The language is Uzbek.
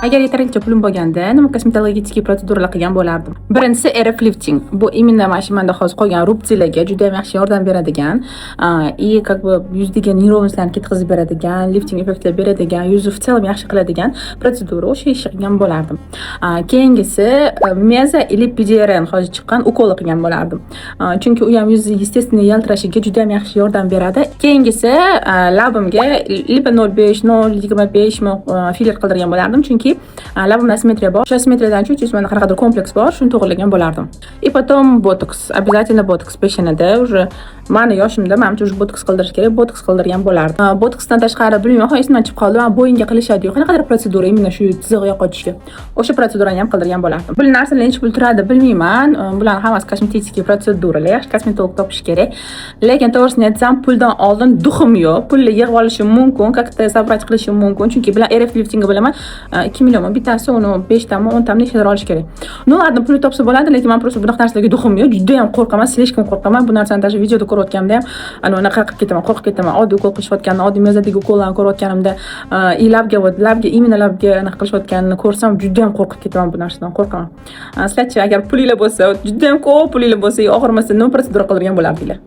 Agar yetarlicha pulim bo'lganda, nima kosmetologik protseduralar qilgan bo'lardim. Birinchisi RF lifting. Bu именно mana shu menda hozir qolgan rubsiyalarga juda ham yaxshi yordam beradigan, и как бы yuzdagi nerovnoslarni ketkazib beradigan, lifting effektlar beradigan, yuzni в целом yaxshi qiladigan protsedura. O'sha ishni qilgan bo'lardim. Keyingisi Meza или PDRN hozir chiqqan ukol qilgan bo'lardim. Chunki u ham yuzni естественно yaltirashiga juda ham yaxshi yordam beradi. Keyingisi labimga liba 0.5, 0.25 filler qildirgan bo'lardim. Chunki labimda asimetriya bor. O'sha asimetriyadan chunki menda qanaqadir kompleks bor, shuni to'g'irlagan bo'lardim. И потом botoks. Обязательно botoks peshanada. Уже meni yoshimda menimcha уже botoks qildirish kerak. Botoks qildirgan bo'lardim. Botoksdan tashqari bilmayman, esimdan chiqib qoldi. Bo'yinga qilishadi. Qanaqadir protsedura imенно shu tizig'i yo'qotishga. O'sha protsedurani ham qildirgan bo'lardim. Bu narsalar nechta pul turadi bilmayman. Bularning hammasi kosmetik protseduralar. Yaxshi kosmetolog topish kerak. Lekin to'g'risini aytsam, puldan oldin duxim yo'q. Pulni yig'ib olishim mumkin, как-то собрать qilishim mumkin. Chunki bilan RF liftingni bilaman. 2 million bittasi, uni 5 tami, 10 tami nechtadir olish kerak. No, ladno pul topsa bo'ladi, lekin men просто bunaqa narsalarga duxim yo'q. Juda ham qo'rqaman, silishkim qo'rqaman. Bu narsani даже videoda ko'rayotganimda ham anaqa qilib ketaman, qo'rqib ketaman. Oddiy ukol qilishayotganimda, oddiy mezadagi ukollarni ko'rayotganimda, labga imенно labga anaqa qilishayotganini ko'rsam, juda ham qo'rqib ketaman bu narsadan, qo'rqaman. Sizlarchi agar pulinglar bo'lsa, juda ham ko'p pulinglar bo'lsa, og'irmasa, nima protsedura qildirgan bo'lardinglar?